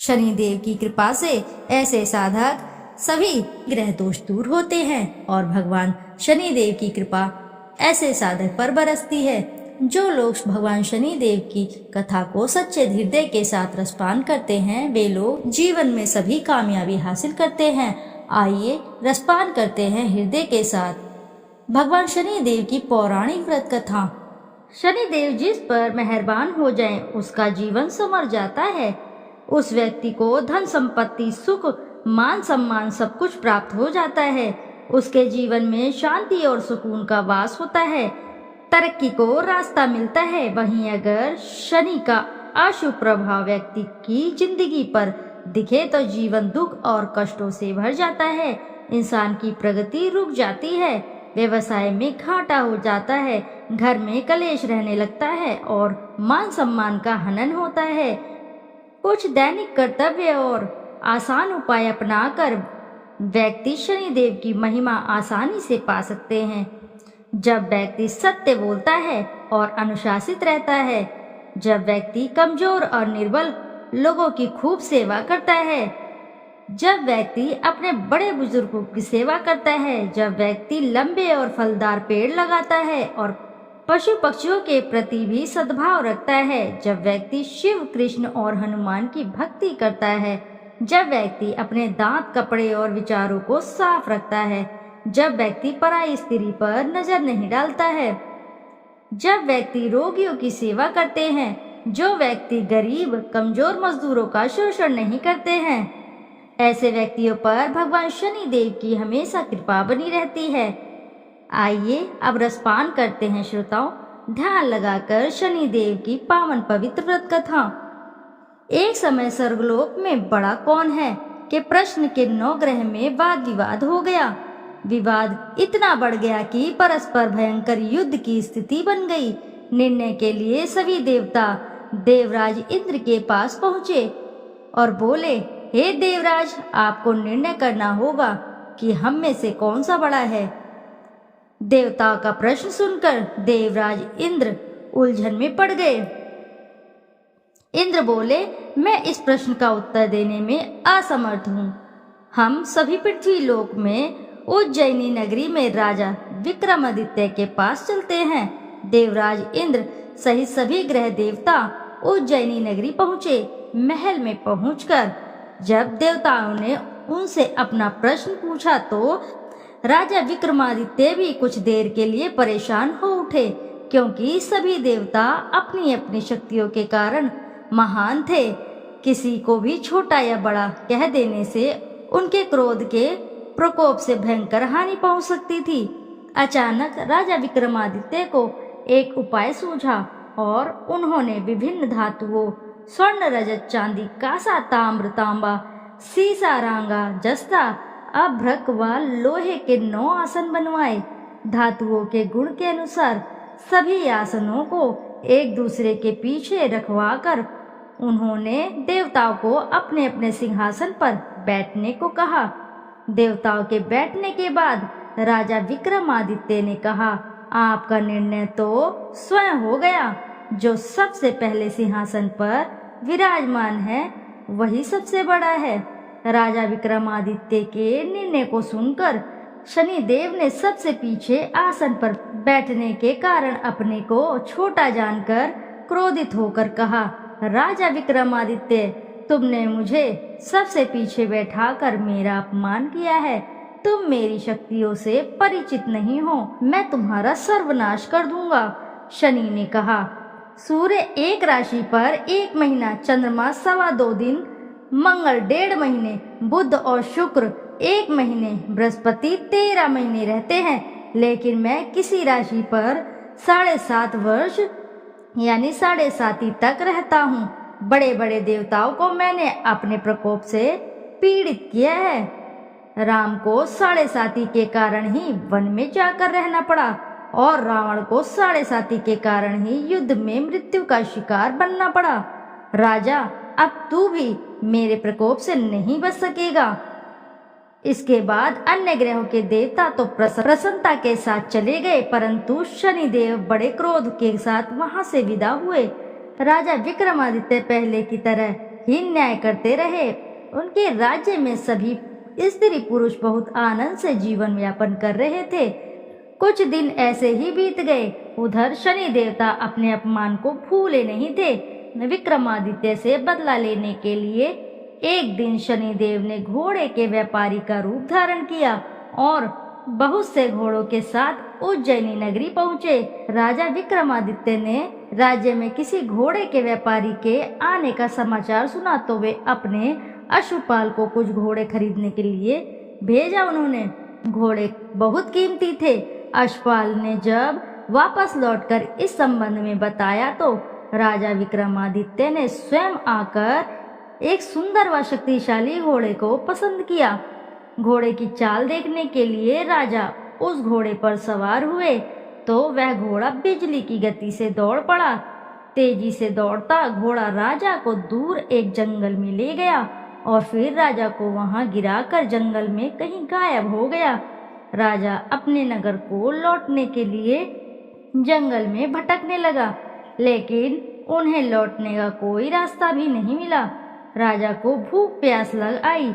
शनिदेव की कृपा से ऐसे साधक सभी ग्रह दोष दूर होते हैं और भगवान शनिदेव की कृपा ऐसे साधक पर बरसती है। जो लोग भगवान शनिदेव की कथा को सच्चे हृदय के साथ रसपान करते हैं वे लोग जीवन में सभी कामयाबी हासिल करते हैं। आइए रसपान करते हैं हृदय के साथ भगवान शनिदेव की पौराणिक व्रत कथा। शनिदेव जिस पर मेहरबान हो जाए उसका जीवन संवर जाता है। उस व्यक्ति को धन संपत्ति सुख मान सम्मान सब कुछ प्राप्त हो जाता है। उसके जीवन में शांति और सुकून का वास होता है, तरक्की को रास्ता मिलता है। वहीं अगर शनि का अशुभ प्रभाव व्यक्ति की जिंदगी पर दिखे तो जीवन दुख और कष्टों से भर जाता है। इंसान की प्रगति रुक जाती है, व्यवसाय में घाटा हो जाता है, घर में कलेश रहने लगता है और मान सम्मान का हनन होता है। कुछ दैनिक कर्तव्य और आसान उपाय अपनाकर व्यक्ति शनिदेव की महिमा आसानी से पा सकते हैं। जब व्यक्ति सत्य बोलता है और अनुशासित रहता है, जब व्यक्ति कमजोर और निर्बल लोगों की खूब सेवा करता है, जब व्यक्ति अपने बड़े बुजुर्गों की सेवा करता है, जब व्यक्ति लंबे और फलदार पेड़ लगाता है और पशु पक्षियों के प्रति भी सद्भाव रखता है, जब व्यक्ति शिव कृष्ण और हनुमान की भक्ति करता है, जब व्यक्ति अपने दांत कपड़े और विचारों को साफ रखता है, जब व्यक्ति पराई स्त्री पर नजर नहीं डालता है, जब व्यक्ति रोगियों की सेवा करते हैं, जो व्यक्ति गरीब कमजोर मजदूरों का शोषण नहीं करते हैं, ऐसे व्यक्तियों पर भगवान शनि देव की हमेशा कृपा बनी रहती है। आइए अब रसपान करते हैं श्रोताओं, ध्यान लगाकर शनि देव की पावन पवित्र व्रत कथा। एक समय स्वर्गलोक में बड़ा कौन है के प्रश्न के 9 ग्रह में वाद विवाद हो गया। विवाद इतना बढ़ गया कि परस्पर भयंकर युद्ध की स्थिति बन गई। निर्णय के लिए सभी देवता देवराज इंद्र के पास पहुँचे और बोले, हे देवराज, आपको निर्णय करना होगा कि हम में से कौन सा बड़ा है। देवताओं का प्रश्न सुनकर देवराज इंद्र उलझन में पड़ गए। इंद्र बोले, मैं इस प्रश्न का उत्तर देने में असमर्थ हूँ। हम सभी पृथ्वी लोक में उज्जैनी नगरी में राजा विक्रमादित्य के पास चलते हैं। देवराज इंद्र सहित सभी ग्रह देवता उज्जैनी नगरी पहुँचे। महल में पहुंचकर जब देवताओं ने उनसे अपना प्रश्न पूछा तो राजा विक्रमादित्य भी कुछ देर के लिए परेशान हो उठे, क्योंकि सभी देवता अपनी अपनी शक्तियों के कारण महान थे। किसी को भी छोटा या बड़ा कह देने से उनके क्रोध के प्रकोप से भयंकर हानि पहुंच सकती थी। अचानक राजा विक्रमादित्य को एक उपाय सूझा और उन्होंने विभिन्न धातुओं स्वर्ण रजत चांदी कांसा ताम्र तांबा सीसा रांगा जस्ता अभ्रक व लोहे के 9 आसन बनवाए। धातुओं के गुण के अनुसार सभी आसनों को एक दूसरे के पीछे रखवाकर उन्होंने देवताओं को अपने अपने सिंहासन पर बैठने को कहा। देवताओं के बैठने के बाद राजा विक्रमादित्य ने कहा, आपका निर्णय तो स्वयं हो गया। जो सबसे पहले सिंहासन पर विराजमान है वही सबसे बड़ा है। राजा विक्रमादित्य के निर्णय को सुनकर शनिदेव ने सबसे पीछे आसन पर बैठने के कारण अपने को छोटा जानकर क्रोधित होकर कहा, राजा विक्रमादित्य, तुमने मुझे सबसे पीछे बैठाकर मेरा अपमान किया है। तुम मेरी शक्तियों से परिचित नहीं हो, मैं तुम्हारा सर्वनाश कर दूंगा। शनि ने कहा, सूर्य एक राशि पर 1 महीना, चंद्रमा 2.25 दिन, मंगल 1.5 महीने, बुध और शुक्र 1 महीने, बृहस्पति 13 महीने रहते हैं, लेकिन मैं किसी राशि पर 7.5 वर्ष यानी 7.5 तक रहता हूँ। बड़े बड़े देवताओं को मैंने अपने प्रकोप से पीड़ित किया है। राम को 7.5 के कारण ही वन में जाकर रहना पड़ा और रावण को 7.5 के कारण ही युद्ध में मृत्यु का शिकार बनना पड़ा। राजा, अब तू भी मेरे प्रकोप से नहीं बच सकेगा। इसके बाद अन्य ग्रहों के देवता तो प्रसन्नता के साथ चले गए, परंतु शनिदेव बड़े क्रोध के साथ वहां से विदा हुए। राजा विक्रमादित्य पहले की तरह हीन न्याय करते रहे। उनके राज्य में सभी स्त्री पुरुष बहुत आनंद से जीवन यापन कर रहे थे। कुछ दिन ऐसे ही बीत गए। उधर शनि देवता अपने अपमान को भूले नहीं थे। विक्रमादित्य से बदला लेने के लिए एक दिन शनिदेव ने घोड़े के व्यापारी का रूप धारण किया और बहुत से घोड़ों के साथ उज्जैनी नगरी पहुँचे। राजा विक्रमादित्य ने राज्य में किसी घोड़े के व्यापारी के आने का समाचार सुना तो वे अपने अश्वपाल को कुछ घोड़े खरीदने के लिए भेजा। उन्होंने घोड़े बहुत कीमती थे। अश्वपाल ने जब वापस लौटकर इस संबंध में बताया तो राजा विक्रमादित्य ने स्वयं आकर एक सुंदर व शक्तिशाली घोड़े को पसंद किया। घोड़े की चाल देखने के लिए राजा उस घोड़े पर सवार हुए तो वह घोड़ा बिजली की गति से दौड़ पड़ा। तेजी से दौड़ता घोड़ा राजा को दूर एक जंगल में ले गया और फिर राजा को वहां गिराकर जंगल में कहीं गायब हो गया। राजा अपने नगर को लौटने के लिए जंगल में भटकने लगा, लेकिन उन्हें लौटने का कोई रास्ता भी नहीं मिला। राजा को भूख प्यास लग आई।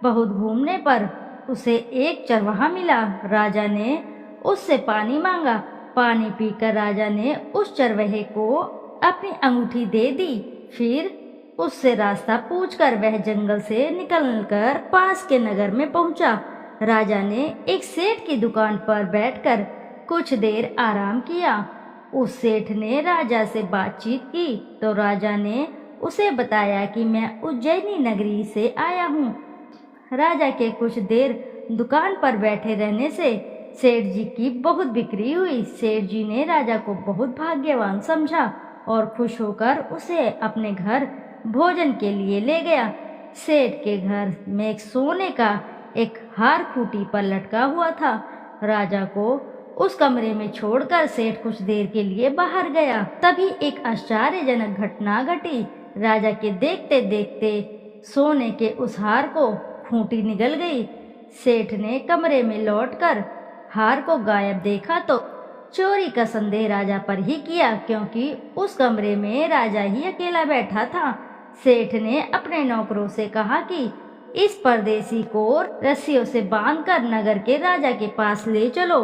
बहुत घूमने पर उसे एक चरवाहा मिला। राजा ने उससे पानी मांगा। पानी पीकर राजा ने उस चरवाहे को अपनी अंगूठी दे दी। फिर उससे रास्ता पूछकर वह जंगल से निकलकर पास के नगर में पहुंचा। राजा ने एक सेठ की दुकान पर बैठकर कुछ देर आराम किया। उस सेठ ने राजा से बातचीत की तो राजा ने उसे बताया कि मैं उज्जैनी नगरी से आया हूँ। राजा के कुछ देर दुकान पर बैठे रहने से सेठ जी की बहुत बिक्री हुई। सेठ जी ने राजा को बहुत भाग्यवान समझा और खुश होकर उसे अपने घर भोजन के लिए ले गया। सेठ के घर में एक सोने का एक हार खूंटी पर लटका हुआ था। राजा को उस कमरे में छोड़कर सेठ कुछ देर के लिए बाहर गया। तभी एक आश्चर्यजनक घटना घटी। राजा के देखते देखते सोने के उस हार को खूंटी निगल गई। सेठ ने कमरे में लौटकर हार को गायब देखा तो चोरी का संदेह राजा पर ही किया, क्योंकि उस कमरे में राजा ही अकेला बैठा था। सेठ ने अपने नौकरों से कहा कि इस परदेसी को रस्सियों से बांधकर नगर के राजा के पास ले चलो।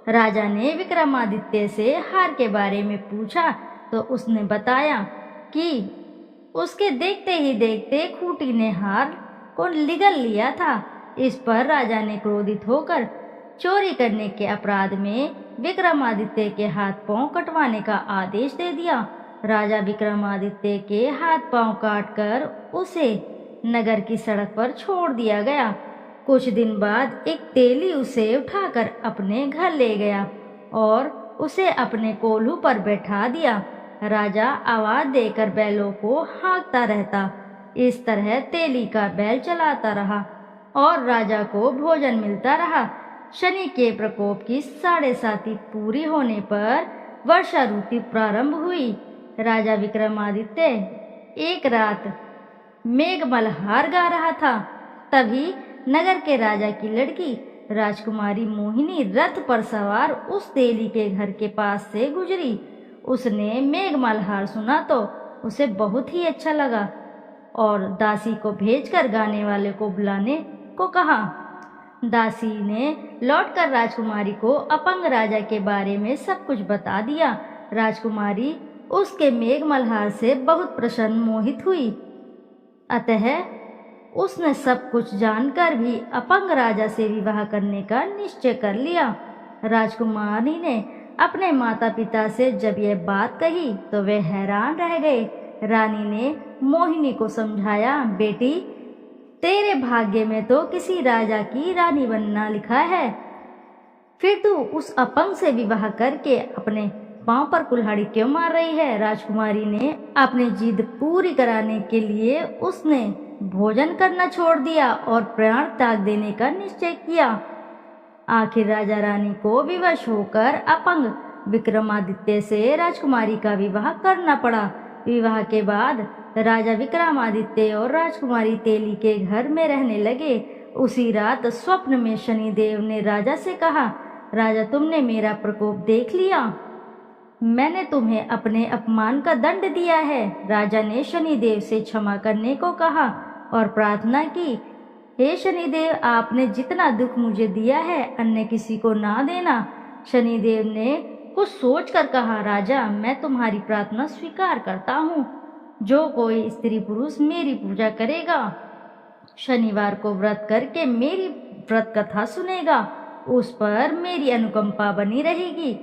राजा ने विक्रमादित्य से हार के बारे में पूछा तो उसने बताया कि उसके देखते ही देखते खूंटी ने हार को निगल लिया था। इस पर राजा ने क्रोधित होकर चोरी करने के अपराध में विक्रमादित्य के हाथ पांव कटवाने का आदेश दे दिया। राजा विक्रमादित्य के हाथ पांव काटकर उसे नगर की सड़क पर छोड़ दिया गया। कुछ दिन बाद एक तेली उसे उठाकर अपने घर ले गया और उसे अपने कोल्हू पर बैठा दिया। राजा आवाज देकर बैलों को हाँकता रहता। इस तरह तेली का बैल चलाता रहा और राजा को भोजन मिलता रहा। शनि के प्रकोप की 7.5 पूरी होने पर वर्षा ऋतु प्रारंभ हुई। राजा विक्रमादित्य एक रात मेघमल्हार गा रहा था। तभी नगर के राजा की लड़की राजकुमारी मोहिनी रथ पर सवार उस तेली के घर के पास से गुजरी। उसने मेघमल्हार सुना तो उसे बहुत ही अच्छा लगा और दासी को भेजकर गाने वाले को बुलाने को कहा। दासी ने लौटकर राजकुमारी को अपंग राजा के बारे में सब कुछ बता दिया। राजकुमारी उसके मेघमल्हार से बहुत प्रसन्न मोहित हुई। अतः उसने सब कुछ जानकर भी अपंग राजा से विवाह करने का निश्चय कर लिया। राजकुमारी ने अपने माता पिता से जब यह बात कही तो वे हैरान रह गए। रानी ने मोहिनी को समझाया, बेटी तेरे भाग्य में तो किसी राजा की रानी बनना लिखा है, फिर तू उस अपंग से विवाह करके अपने पांव पर कुल्हाड़ी क्यों मार रही है। राजकुमारी ने अपनी जिद पूरी कराने के लिए उसने भोजन करना छोड़ दिया और प्राण त्याग देने का निश्चय किया। आखिर राजा रानी को विवश होकर अपंग विक्रमादित्य से राजकुमारी का विवाह करना पड़ा। विवाह के बाद राजा विक्रमादित्य और राजकुमारी तेली के घर में रहने लगे। उसी रात स्वप्न में शनिदेव ने राजा से कहा, राजा तुमने मेरा प्रकोप देख लिया। मैंने तुम्हें अपने अपमान का दंड दिया है। राजा ने शनिदेव से क्षमा करने को कहा और प्रार्थना की, हे शनिदेव, आपने जितना दुख मुझे दिया है अन्य किसी को ना देना। शनिदेव ने कुछ सोचकर कहा, राजा, मैं तुम्हारी प्रार्थना स्वीकार करता हूँ। जो कोई स्त्री पुरुष मेरी पूजा करेगा, शनिवार को व्रत करके मेरी व्रत कथा सुनेगा, उस पर मेरी अनुकंपा बनी रहेगी।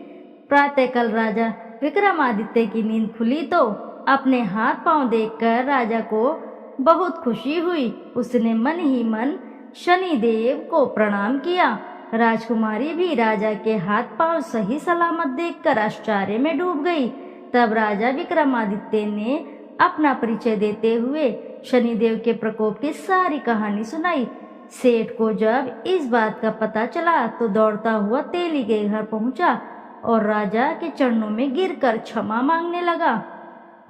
प्रातःकाल राजा विक्रमादित्य की नींद खुली तो अपने हाथ पांव देखकर राजा को बहुत खुशी हुई। उसने मन ही मन शनिदेव को प्रणाम किया। राजकुमारी भी राजा के हाथ पांव सही सलामत देखकर आश्चर्य में डूब गई। तब राजा विक्रमादित्य ने अपना परिचय देते हुए शनिदेव के प्रकोप की सारी कहानी सुनाई। सेठ को जब इस बात का पता चला तो दौड़ता हुआ तेली के घर पहुंचा और राजा के चरणों में गिरकर क्षमा मांगने लगा।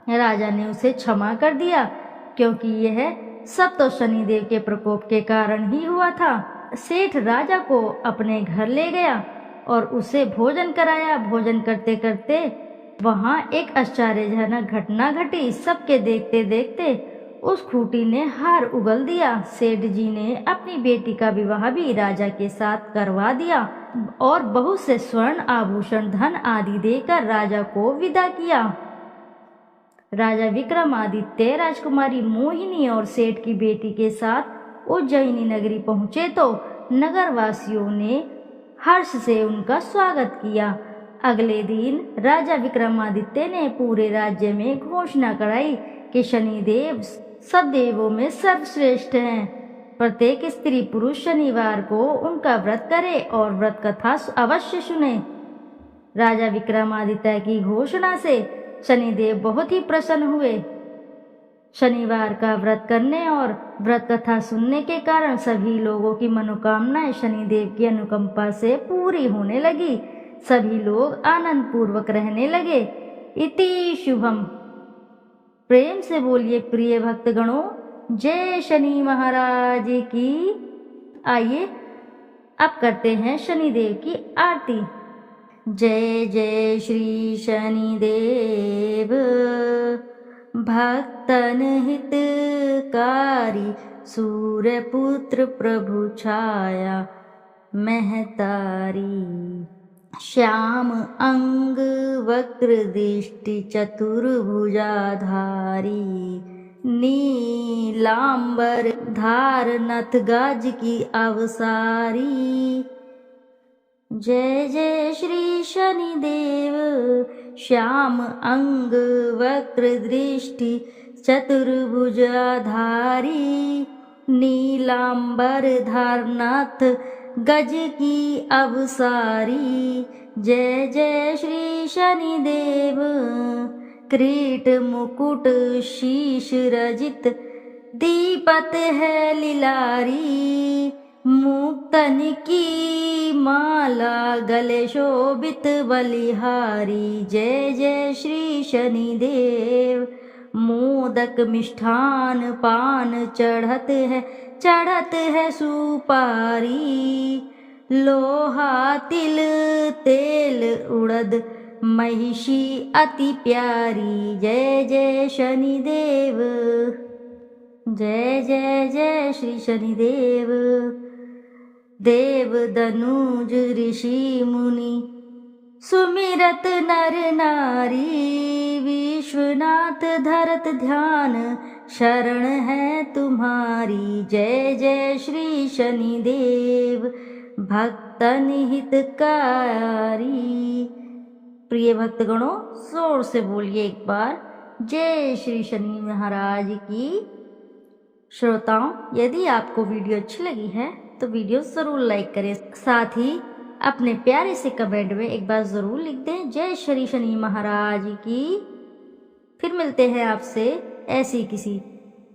राजा ने उसे क्षमा कर दिया, क्योंकि यह सब तो शनिदेव के प्रकोप के कारण ही हुआ था। सेठ राजा को अपने घर ले गया और उसे भोजन कराया। भोजन करते करते वहां एक आश्चर्यजनक घटना घटी। सबके देखते देखते उस खूंटी ने हार उगल दिया। सेठ जी ने अपनी बेटी का विवाह भी राजा के साथ करवा दिया और बहुत से स्वर्ण आभूषण, धन आदि देकर राजा को विदा किया। राजा विक्रमादित्य राजकुमारी मोहिनी और सेठ की बेटी के साथ उज्जैनी नगरी पहुंचे तो नगरवासियों ने हर्ष से उनका स्वागत किया। अगले दिन राजा विक्रमादित्य ने पूरे राज्य में घोषणा कराई कि शनिदेव सब देवों में सर्वश्रेष्ठ हैं। प्रत्येक स्त्री पुरुष शनिवार को उनका व्रत करे और व्रत कथा अवश्य सुने। राजा विक्रमादित्य की घोषणा से शनिदेव बहुत ही प्रसन्न हुए। शनिवार का व्रत करने और व्रत कथा सुनने के कारण सभी लोगों की मनोकामनाएं शनिदेव की अनुकंपा से पूरी होने लगी। सभी लोग आनंद पूर्वक रहने लगे। इति शुभम। प्रेम से बोलिए प्रिय भक्तगणों, जय शनि महाराज की। आइए अब करते हैं शनिदेव की आरती। जय जय श्री शनिदेव, भक्तन हितकारी, सूर्यपुत्र प्रभु छाया महतारी। श्याम अंग वक्र दृष्टि चतुर्भुजाधारी, नीलांबर धार नथ गाज की अवसारी। जय जय श्री शनिदेव, श्याम अंग वक्र दृष्टि चतुर्भुजाधारी, नीलांबर धार नथ गज की अवसारी। जय जय श्री शनिदेव, किरीट मुकुट शीश रजित, दीपत है लिलारी। मुक्तन की माला गले शोभित बलिहारी। जय जय श्री शनिदेव, मोदक मिष्ठान पान चढ़त है सुपारी। लोहा तिल तेल उड़द महिषी अति प्यारी। जय जय शनिदेव, जय जय जय श्री शनिदेव। देव दनुज ऋषि मुनि सुमिरत नर नारी। विश्वनाथ धरत ध्यान शरण है तुम्हारी। जय जय श्री शनिदेव, भक्तन हितकारी। प्रिय भक्तगणों, जोर से बोलिए एक बार जय श्री शनि महाराज की। श्रोताओं, यदि आपको वीडियो अच्छी लगी है तो वीडियो ज़रूर लाइक करें, साथ ही अपने प्यारे से कमेंट में एक बार ज़रूर लिख दें जय श्री शनि महाराज की। फिर मिलते हैं आपसे ऐसी किसी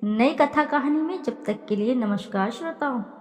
नई कथा कहानी में। जब तक के लिए नमस्कार श्रोताओं।